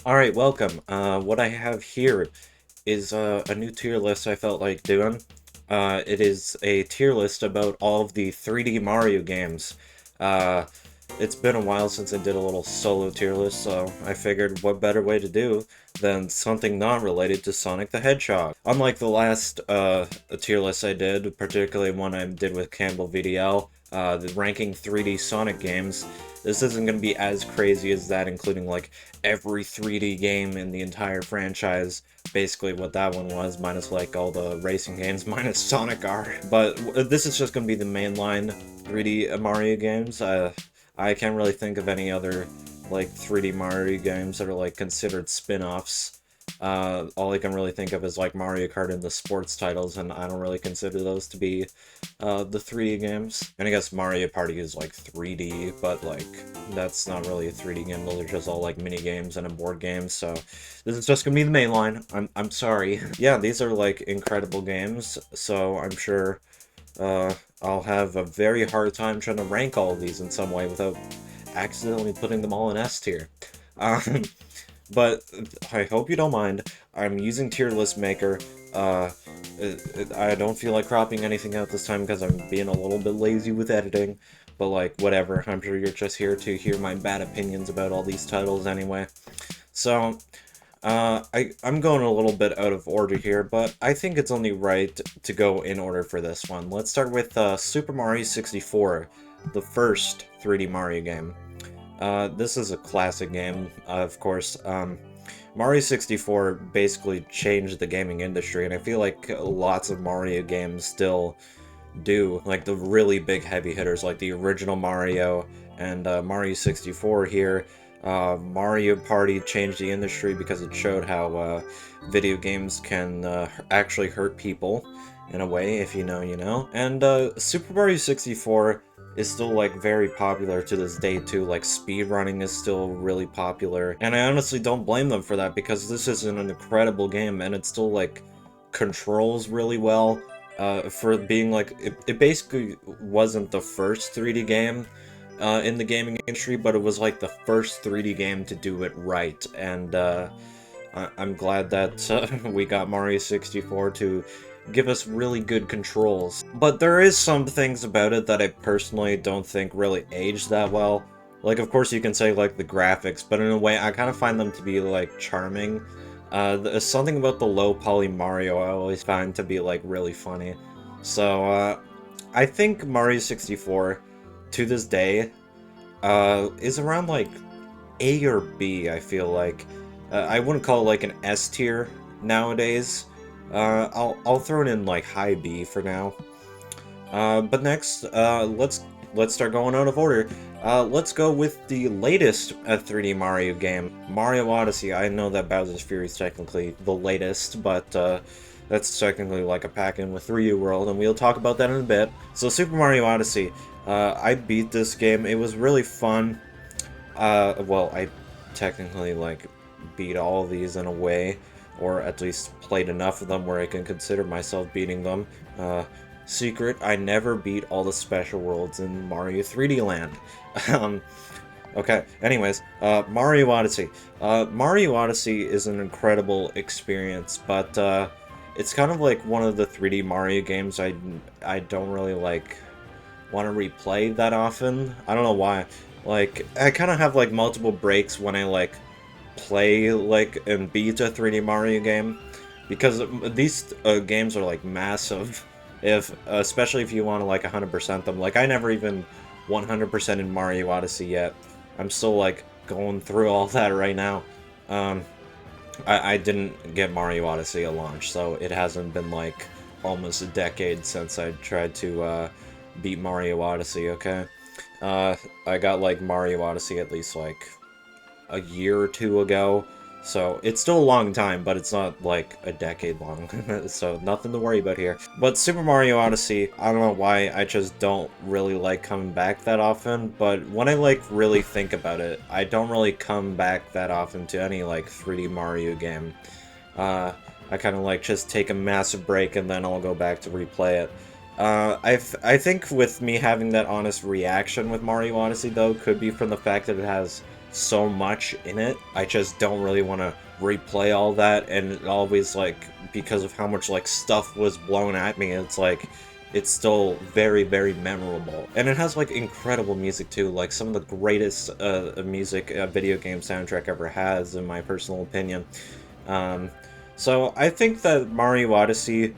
Alright, welcome. What I have here is a new tier list I felt like doing. It is a tier list about all of the 3D Mario games. Uh, it's been a while since I did a little solo tier list, so I figured what better way to do than something not related to Sonic the Hedgehog. Unlike the last tier list I did, particularly one I did with Campbell VDL, the ranking 3D Sonic games, this isn't going to be as crazy as that, including like every 3D game in the entire franchise. Basically what that one was, minus like all the racing games, minus Sonic R. But this is just going to be the mainline 3D Mario games. I can't really think of any other like 3D Mario games that are like considered spin-offs. All I can really think of is like Mario Kart and the sports titles, and I don't really consider those to be the 3D games. And I guess Mario Party is like 3D, but like that's not really a 3D game. Those are just all like mini games and a board game. So this is just gonna be the main line. I'm sorry. Yeah, these are like incredible games. So I'm sure I'll have a very hard time trying to rank all of these in some way without accidentally putting them all in S tier. Um, but I hope you don't mind. I'm using Tier List Maker. I don't feel like cropping anything out this time because I'm being a little bit lazy with editing. But like, whatever. I'm sure you're just here to hear my bad opinions about all these titles anyway. So, I'm going a little bit out of order here, but I think it's only right to go in order for this one. Let's start with Super Mario 64, the first 3D Mario game. This is a classic game, of course. Mario 64 basically changed the gaming industry, and I feel like lots of Mario games still do. Like the really big heavy hitters, like the original Mario and Mario 64 here. Mario Party changed the industry because it showed how video games can actually hurt people in a way. If you know, you know. And Super Mario 64 is still like very popular to this day too. Like speedrunning is still really popular, and I honestly don't blame them for that because this is an incredible game and it still like controls really well. For being like it basically wasn't the first 3D game in the gaming industry, but it was like the first 3D game to do it right, and I'm glad that we got Mario 64 to give us really good controls. But there is some things about it that I personally don't think really aged that well. Like, of course you can say, like, the graphics, but in a way, I kind of find them to be, like, charming. There's something about the low-poly Mario I always find to be, like, really funny. So, I think Mario 64, to this day, is around, like, A or B, I feel like. I wouldn't call it, like, an S tier nowadays. I'll throw it in like high B for now. But next, let's start going out of order. Let's go with the latest 3D Mario game, Mario Odyssey. I know that Bowser's Fury is technically the latest, but that's technically like a pack-in with 3D World, and we'll talk about that in a bit. So Super Mario Odyssey, I beat this game. It was really fun. Well, I technically like beat all of these in a way, or at least played enough of them where I can consider myself beating them. Secret, I never beat all the special worlds in Mario 3D Land. Okay, anyways, Mario Odyssey. Mario Odyssey is an incredible experience, but it's kind of like one of the 3D Mario games I don't really like want to replay that often. I don't know why. Like, I kind of have like multiple breaks when I like play like and beat a 3D Mario game, because these games are like massive. If especially if you want to like 100% them. Like I never even 100% in Mario Odyssey yet. I'm still like going through all that right now. I didn't get Mario Odyssey at launch, so it hasn't been like almost a decade since I tried to beat Mario Odyssey. Okay, I got like Mario Odyssey at least like a year or two ago, so it's still a long time, but it's not like a decade long, so nothing to worry about here. But Super Mario Odyssey, I don't know why, I just don't really like coming back that often, but when I like really think about it, I don't really come back that often to any like 3D Mario game. I kind of like just take a massive break and then I'll go back to replay it. I think with me having that honest reaction with Mario Odyssey, though, could be from the fact that it has so much in it. I just don't really want to replay all that, and it always, like, because of how much, like, stuff was blown at me, it's like, it's still very, very memorable. And it has, like, incredible music, too. Like, some of the greatest music a video game soundtrack ever has, in my personal opinion. Um, so I think that Mario Odyssey,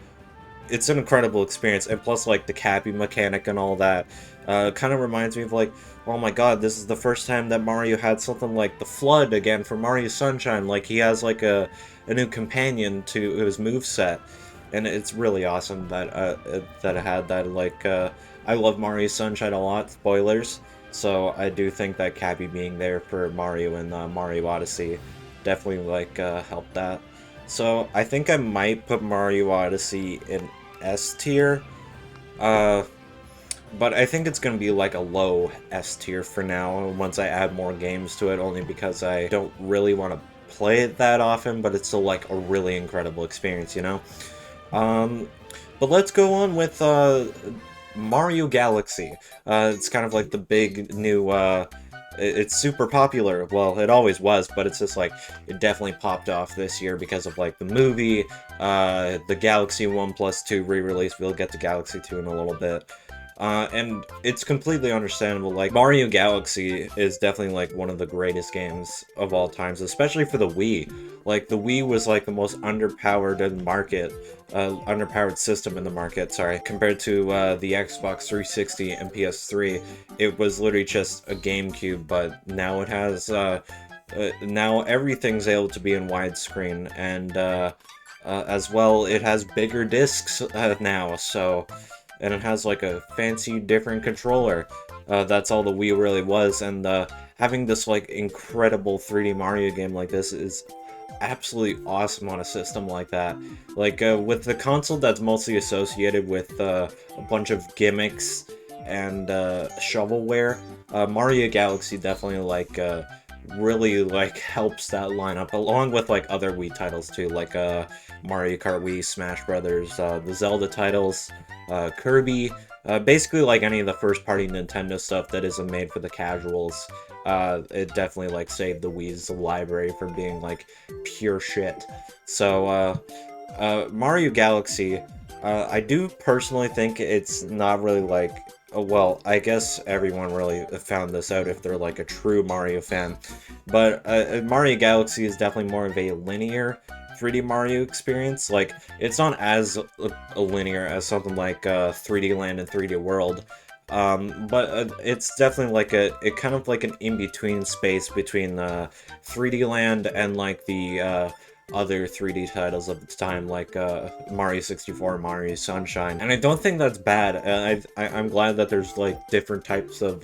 it's an incredible experience, and plus, like, the cappy mechanic and all that, kind of reminds me of, like, oh my god, this is the first time that Mario had something like the Flood again for Mario Sunshine. Like, he has, like, a new companion to his moveset, and it's really awesome that it had that. Like, I love Mario Sunshine a lot, spoilers, so I do think that Cappy being there for Mario and Mario Odyssey definitely, like, helped that. So I think I might put Mario Odyssey in S tier, uh, but I think it's going to be like a low S tier for now once I add more games to it, only because I don't really want to play it that often, but it's still like a really incredible experience, you know? Um, but let's go on with Mario Galaxy. It's kind of like the big new, it's super popular. Well, it always was, but it's just like, it definitely popped off this year because of like the movie, the Galaxy 1 plus 2 re-release. We'll get to Galaxy 2 in a little bit. And it's completely understandable. Like, Mario Galaxy is definitely, like, one of the greatest games of all times, especially for the Wii. Like, the Wii was, like, the most underpowered system in the market, sorry, compared to, the Xbox 360 and PS3. It was literally just a GameCube, but now it has, now everything's able to be in widescreen, and, as well, it has bigger discs, now, so... And it has, like, a fancy, different controller. That's all the Wii really was, and having this, like, incredible 3D Mario game like this is absolutely awesome on a system like that. Like, with the console that's mostly associated with a bunch of gimmicks and shovelware, Mario Galaxy definitely, like, really, like, helps that lineup, along with, like, other Wii titles, too, like, Mario Kart Wii, Smash Brothers, the Zelda titles, Kirby, basically, like, any of the first-party Nintendo stuff that isn't made for the casuals. It definitely, like, saved the Wii's library from being, like, pure shit. So, Mario Galaxy, I do personally think it's not really, like, well, I guess everyone really found this out if they're, like, a true Mario fan, but Mario Galaxy is definitely more of a linear 3D Mario experience. Like, it's not as linear as something like 3D Land and 3D World, but it's definitely like it kind of like an in-between space between 3D Land and, like, the other 3D titles of the time, like Mario 64, Mario Sunshine, and I don't think that's bad. I'm glad that there's, like, different types of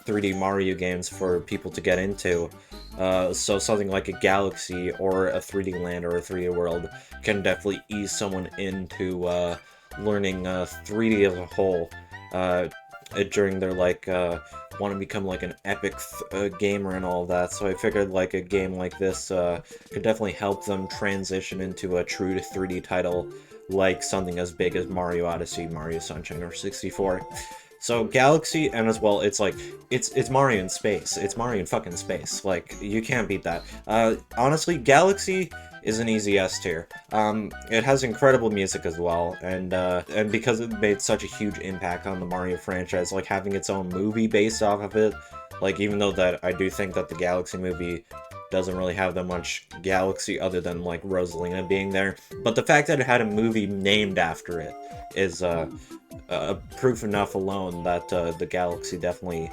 3D Mario games for people to get into. So something like a Galaxy or a 3D Land or a 3D World can definitely ease someone into learning 3D as a whole during their, like, want to become, like, an epic gamer and all of that. So I figured, like, a game like this could definitely help them transition into a true to 3D title, like something as big as Mario Odyssey, Mario Sunshine, or 64. So Galaxy, and as well, it's like, it's Mario in space. It's Mario in fucking space. Like, you can't beat that. Honestly, Galaxy is an easy S tier. It has incredible music as well, and because it made such a huge impact on the Mario franchise, like, having its own movie based off of it, like, even though that I do think that the Galaxy movie doesn't really have that much Galaxy other than, like, Rosalina being there, but the fact that it had a movie named after it is, proof enough alone that the Galaxy definitely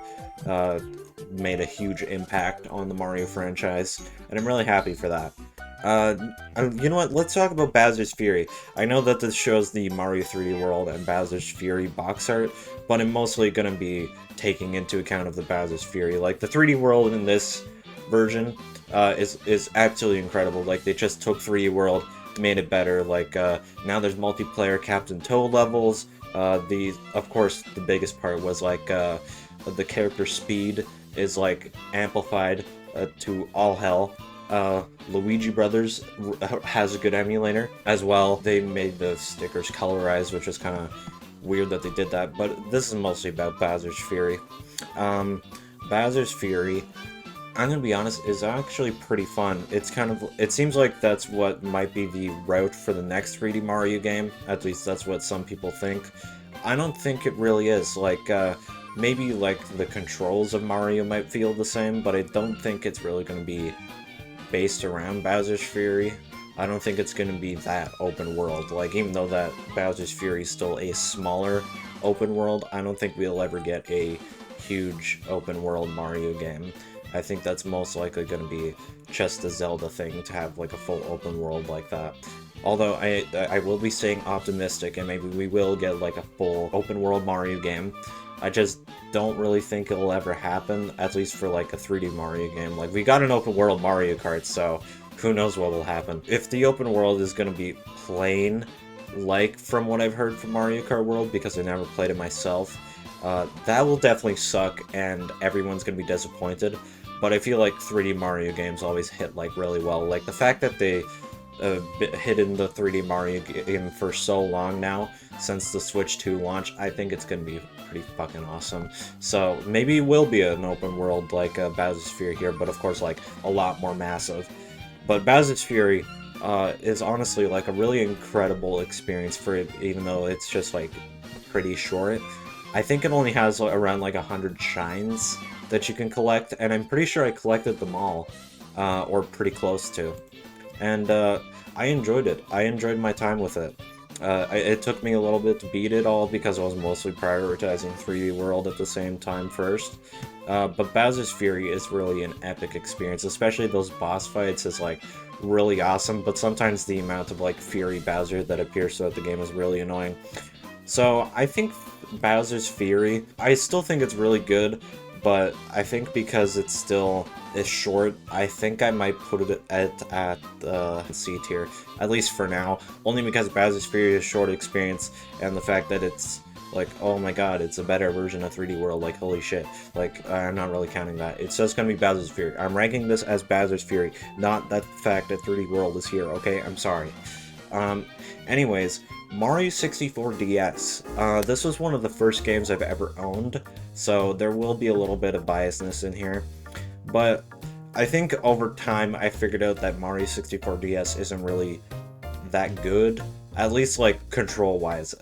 made a huge impact on the Mario franchise, and I'm really happy for that. You know what? Let's talk about Bowser's Fury. I know that this shows the Mario 3D World and Bowser's Fury box art, but I'm mostly gonna be taking into account of the Bowser's Fury. Like, the 3D World in this version is absolutely incredible. Like, they just took 3D World, made it better. Like, now there's multiplayer Captain Toad levels. Of course, the biggest part was, like, the character speed is, like, amplified to all hell. Luigi Brothers has a good emulator as well. They made the stickers colorized, which was kind of weird that they did that, but this is mostly about Bowser's Fury. Bowser's Fury I'm gonna be honest, is actually pretty fun. It's kind of, it seems like that's what might be the route for the next 3D Mario game. At least that's what some people think. I don't think it really is. Like, maybe like the controls of Mario might feel the same, but I don't think it's really gonna be based around Bowser's Fury. I don't think it's going to be that open world. Like, even though that Bowser's Fury is still a smaller open world, I don't think we'll ever get a huge open world Mario game. I think that's most likely going to be just a Zelda thing to have like a full open world like that. Although I will be staying optimistic and maybe we will get like a full open world Mario game. I just don't really think it'll ever happen, at least for like a 3D Mario game. Like, we got an open world Mario Kart, so who knows what will happen. If the open world is going to be plain, like from what I've heard from Mario Kart World, because I never played it myself, that will definitely suck and everyone's going to be disappointed. But I feel like 3D Mario games always hit like really well. Like, the fact that they hidden the 3D Mario game for so long now, since the Switch 2 launch, I think it's going to be pretty fucking awesome. So maybe it will be an open world like Bowser's Fury here, but of course like a lot more massive. But Bowser's Fury is honestly like a really incredible experience for it, even though it's just like pretty short. I think it only has around like 100 shines that you can collect, and I'm pretty sure I collected them all, or pretty close to. And I enjoyed it. I enjoyed my time with it. It took me a little bit to beat it all because I was mostly prioritizing 3D World at the same time first. But Bowser's Fury is really an epic experience, especially those boss fights is like really awesome, but sometimes the amount of like Fury Bowser that appears throughout the game is really annoying. So I think Bowser's Fury, I still think it's really good, but I think because it's still is short, I think I might put it at C tier, at least for now, only because Bowser's Fury is a short experience, and the fact that it's like, oh my god, it's a better version of 3D World, like, holy shit, like, I'm not really counting that. It's just gonna be Bowser's Fury. I'm ranking this as Bowser's Fury, not that fact that 3D World is here, okay? I'm sorry. Anyways, Mario 64 DS. This was one of the first games I've ever owned, so there will be a little bit of biasness in here. But I think over time I figured out that Mario 64 DS isn't really that good, at least like control-wise.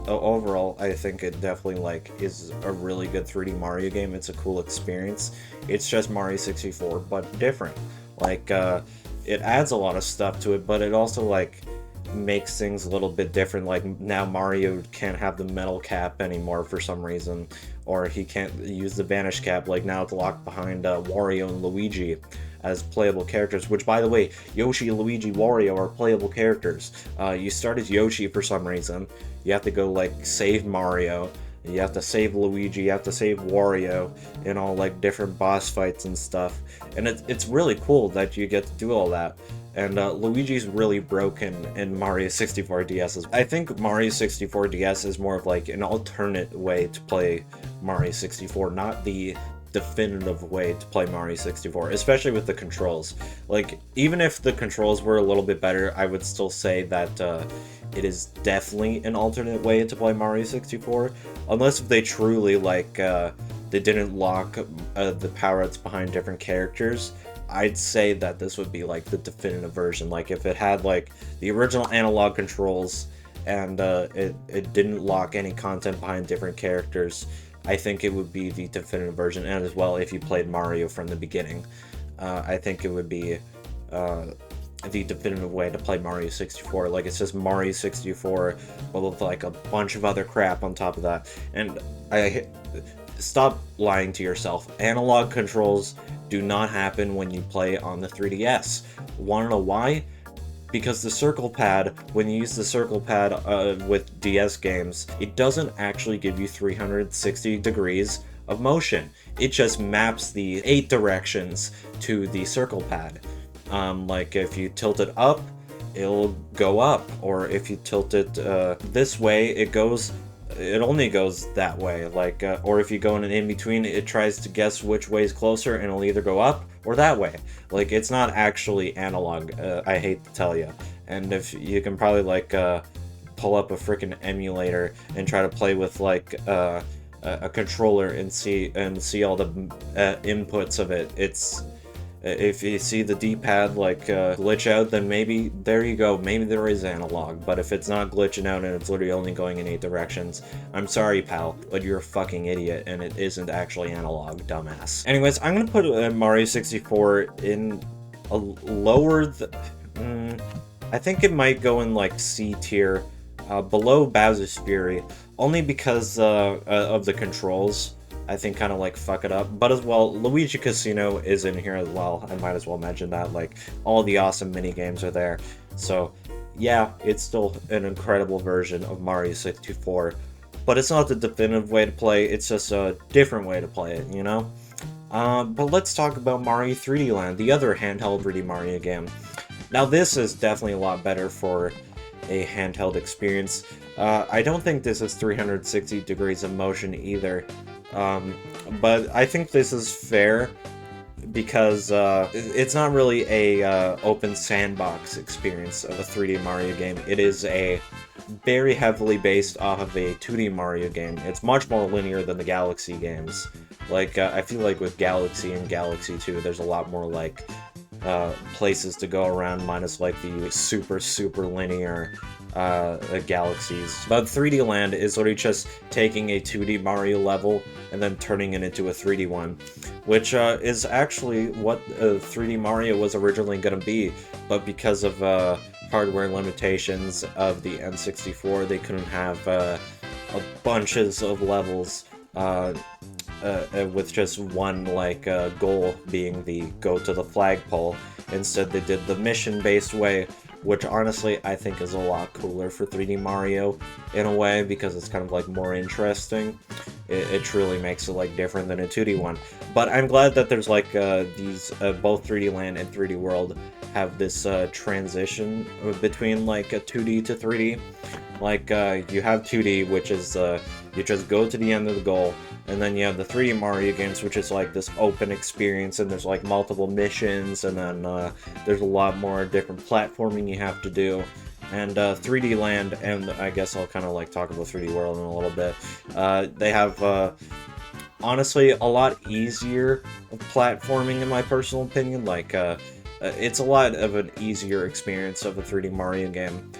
Overall, I think it definitely like is a really good 3D Mario game. It's a cool experience. It's just Mario 64, but different. Like, it adds a lot of stuff to it, but it also like makes things a little bit different. Like, now Mario can't have the metal cap anymore for some reason, or he can't use the vanish cap. Like, now it's locked behind Wario and Luigi as playable characters, which, by the way, Yoshi, Luigi, Wario are playable characters. You start as Yoshi for some reason, you have to go like save Mario, you have to save Luigi, you have to save Wario in all like different boss fights and stuff, and it's really cool that you get to do all that. And Luigi's really broken in Mario 64 DS. I think Mario 64 DS is more of like an alternate way to play Mario 64, not the definitive way to play Mario 64, especially with the controls. Like, even if the controls were a little bit better, I would still say that it is definitely an alternate way to play Mario 64, unless if they truly, like, they didn't lock the power-ups behind different characters. I'd say that this would be like the definitive version. Like, if it had like the original analog controls and it didn't lock any content behind different characters, I think it would be the definitive version. And as well, if you played Mario from the beginning, I think it would be the definitive way to play Mario 64. Like, it's just Mario 64, but with like a bunch of other crap on top of that. And stop lying to yourself. Analog controls do not happen when you play on the 3DS. Wanna know why? Because the circle pad, when you use the circle pad with DS games, it doesn't actually give you 360 degrees of motion. It just maps the 8 directions to the circle pad. Like, if you tilt it up, it'll go up, or if you tilt it this way, it only goes that way. Like, or if you go in an in-between, it tries to guess which way is closer, and it'll either go up or that way. Like, it's not actually analog, I hate to tell you. And if you can probably, like, pull up a freaking emulator and try to play with, like, a controller and see all the inputs of it. It's if you see the D-pad like glitch out, then maybe there you go. Maybe there is analog. But if it's not glitching out and it's literally only going in 8 directions, I'm sorry, pal, but you're a fucking idiot, and it isn't actually analog, dumbass. Anyways, I'm gonna put Mario 64 in a lower. I think it might go in like C tier, below Bowser's Fury, only because of the controls. I think kind of like fuck it up. But as well, Luigi Casino is in here as well. I might as well mention that. Like, all the awesome mini games are there. So yeah, it's still an incredible version of Mario 64. But it's not the definitive way to play. It's just a different way to play it, you know? But let's talk about Mario 3D Land, the other handheld 3D Mario game. Now this is definitely a lot better for a handheld experience. I don't think this is 360 degrees of motion either. But I think this is fair because it's not really a open sandbox experience of a 3D Mario game. It is a very heavily based off of a 2D Mario game. It's much more linear than the Galaxy games. Like, I feel like with Galaxy and Galaxy 2, there's a lot more, like, places to go around, minus, like, the super linear galaxies. But 3D Land is literally just taking a 2D Mario level and then turning it into a 3D one, which is actually what 3D Mario was originally going to be, but because of hardware limitations of the N64, they couldn't have bunches of levels with just one goal being the go to the flagpole. Instead, they did the mission-based way, which honestly I think is a lot cooler for 3D Mario in a way, because it's kind of like more interesting. It truly makes it like different than a 2D one. But I'm glad that there's like these both 3D Land and 3D World have this transition between like a 2D to 3D. Like you have 2D, which is you just go to the end of the goal, and then you have the 3D Mario games, which is like this open experience, and there's like multiple missions, and then there's a lot more different platforming you have to do. And 3D Land, and I guess I'll kind of like talk about 3D World in a little bit, they have honestly a lot easier platforming in my personal opinion. Like it's a lot of an easier experience of a 3D Mario game.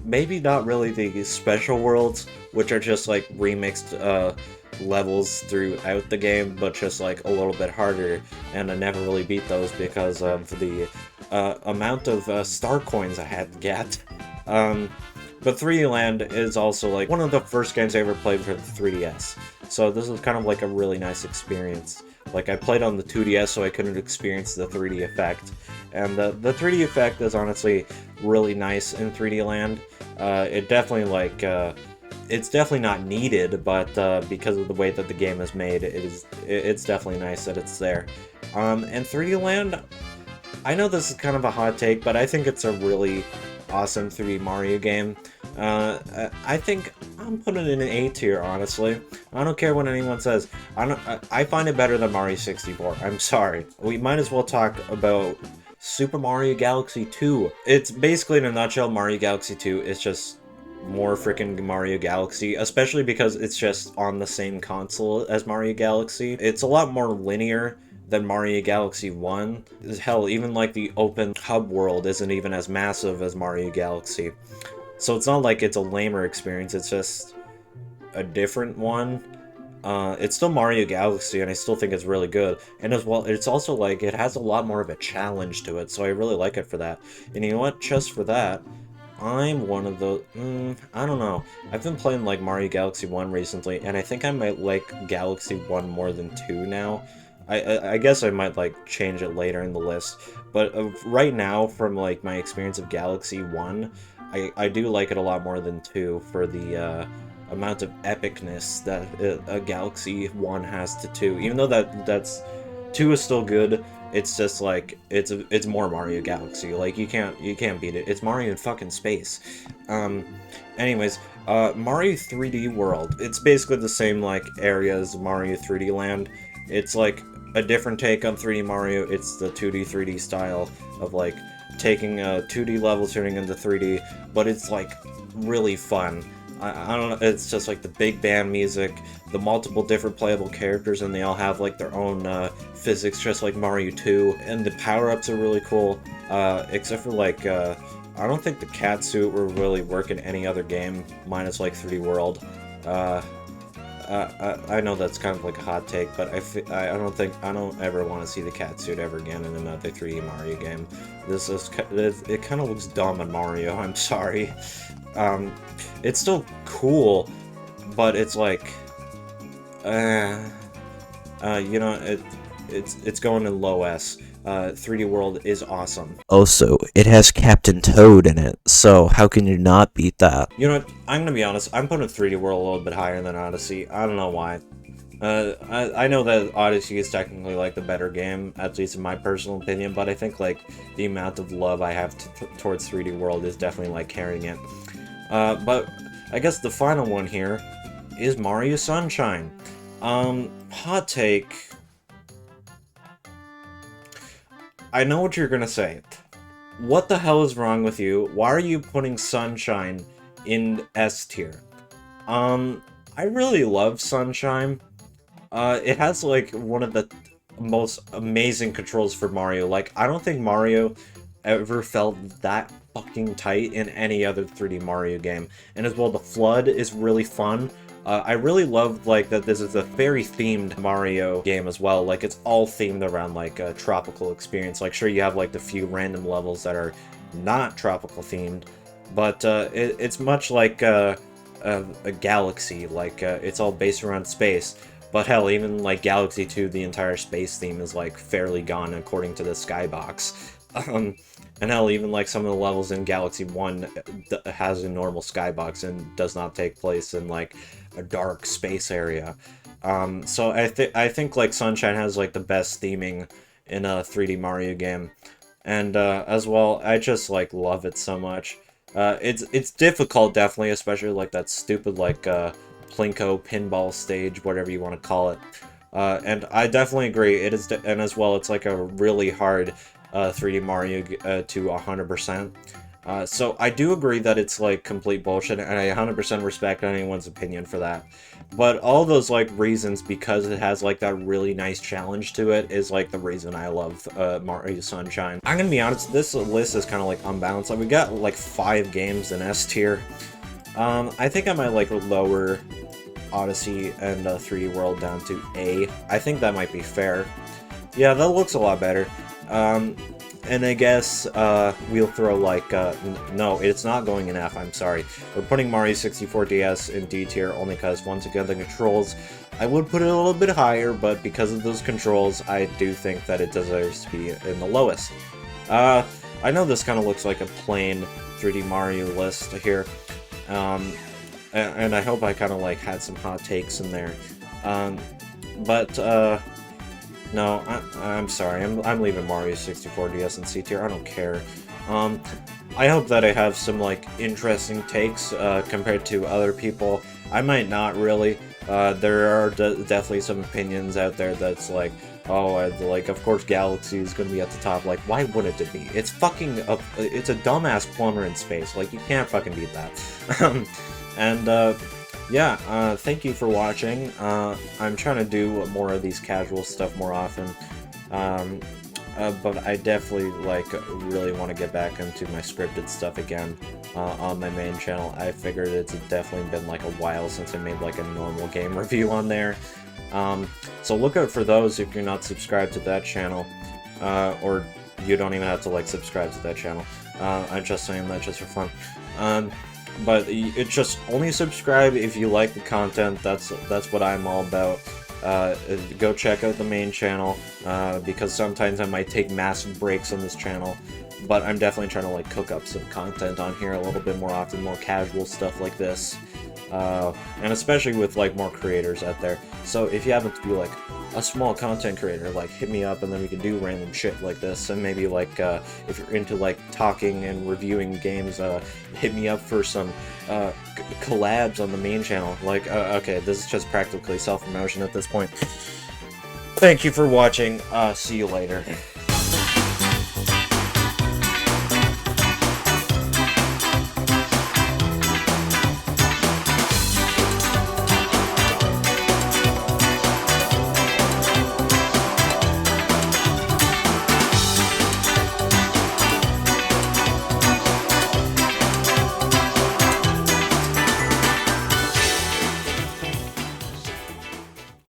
Maybe not really the special worlds, which are just like remixed levels throughout the game, but just like a little bit harder, and I never really beat those because of the amount of star coins I had to get. But 3D Land is also like one of the first games I ever played for the 3DS, so this was kind of like a really nice experience. Like, I played on the 2DS, so I couldn't experience the 3D effect. And the 3D effect is honestly really nice in 3D Land. It definitely, like, it's definitely not needed, but because of the way that the game is made, it's definitely nice that it's there. And 3D Land, I know this is kind of a hot take, but I think it's a really awesome 3D Mario game. I think I'm putting it in an A tier, honestly. I don't care what anyone says. I find it better than Mario 64. I'm sorry. We might as well talk about Super Mario Galaxy 2. It's basically, in a nutshell, Mario Galaxy 2 is just more freaking Mario Galaxy, especially because it's just on the same console as Mario Galaxy. It's a lot more linear than Mario Galaxy 1. Hell, even like the open hub world isn't even as massive as Mario Galaxy. So it's not like it's a lamer experience, it's just a different one. It's still Mario Galaxy, and I still think it's really good. And as well, it's also like, it has a lot more of a challenge to it, so I really like it for that. And you know what? Just for that, I'm one of the... I don't know. I've been playing like Mario Galaxy 1 recently, and I think I might like Galaxy 1 more than 2 now. I guess I might like change it later in the list, but right now, from like my experience of Galaxy 1, I do like it a lot more than 2 for the amount of epicness that a Galaxy 1 has to 2. Even though that's 2 is still good, it's just like it's more Mario Galaxy. Like you can't beat it. It's Mario in fucking space. Anyways, Mario 3D World. It's basically the same like area as Mario 3D Land. It's like a different take on 3D Mario. It's the 2D 3D style of like taking a 2D level turning into 3D, but it's like really fun. I don't know, it's just like the big band music, the multiple different playable characters, and they all have like their own physics, just like Mario 2, and the power-ups are really cool, except for like, I don't think the cat suit will really work in any other game, minus like 3D World. I know that's kind of like a hot take, but I don't ever want to see the cat suit ever again in another 3D Mario game. It kind of looks dumb on Mario, I'm sorry. It's still cool, but it's like, you know, it's going in low S. 3D World is awesome. Also, it has Captain Toad in it, so how can you not beat that? You know what, I'm gonna be honest, I'm putting 3D World a little bit higher than Odyssey. I don't know why. I know that Odyssey is technically like the better game, at least in my personal opinion, but I think like the amount of love I have towards 3D World is definitely like carrying it. But I guess the final one here is Mario Sunshine. Hot take. I know what you're gonna say. What the hell is wrong with you? Why are you putting Sunshine in S tier? I really love Sunshine. It has like one of the most amazing controls for Mario. Like, I don't think Mario ever felt that fucking tight in any other 3D Mario game. And as well, the FLUDD is really fun. I really love like that this is a fairy themed Mario game as well. Like, it's all themed around like a tropical experience. Like, sure, you have like the few random levels that are not tropical themed, but it's much like a Galaxy. Like, it's all based around space. But hell, even like Galaxy 2, the entire space theme is like fairly gone according to the skybox. And hell, even like some of the levels in Galaxy 1 has a normal skybox and does not take place in like a dark space area. So I think like Sunshine has like the best theming in a 3D Mario game, and as well, I just like love it so much. It's difficult, definitely, especially like that stupid like Plinko pinball stage, whatever you want to call it. And I definitely agree. It is, and as well, it's like a really hard 3D Mario to 100%. So I do agree that it's like complete bullshit, and I 100% respect anyone's opinion for that. But all those like reasons, because it has like that really nice challenge to it, is like the reason I love Mario Sunshine. I'm gonna be honest, this list is kind of like unbalanced. Like, we got like 5 games in S tier. I think I might like lower Odyssey and 3D World down to A. I think that might be fair. Yeah, that looks a lot better. And I guess we'll throw like, no, it's not going in F, I'm sorry. We're putting Mario 64 DS in D tier only because, once again, the controls, I would put it a little bit higher, but because of those controls, I do think that it deserves to be in the lowest. I know this kind of looks like a plain 3D Mario list here, and I hope I kind of like had some hot takes in there, no, I'm sorry, I'm leaving Mario 64 DS in C tier, I don't care. I hope that I have some, like, interesting takes, compared to other people. I might not really. There are definitely some opinions out there that's like, oh, like, of course Galaxy is gonna be at the top. Like, why wouldn't it be? It's fucking, it's a dumbass plumber in space. Like, you can't fucking beat that. Yeah, thank you for watching. I'm trying to do more of these casual stuff more often, but I definitely, like, really want to get back into my scripted stuff again on my main channel. I figured it's definitely been, like, a while since I made, like, a normal game review on there. So look out for those if you're not subscribed to that channel, or you don't even have to, like, subscribe to that channel. I'm just saying that just for fun. But it's just only subscribe if you like the content. That's what I'm all about. Go check out the main channel, because sometimes I might take massive breaks on this channel, but I'm definitely trying to like cook up some content on here a little bit more often, more casual stuff like this, and especially with like more creators out there. So if you happen to be like a small content creator, like, hit me up and then we can do random shit like this. And maybe like if you're into like talking and reviewing games, hit me up for some collabs on the main channel. Like, okay, this is just practically self-promotion at this point. Thank you for watching. See you later.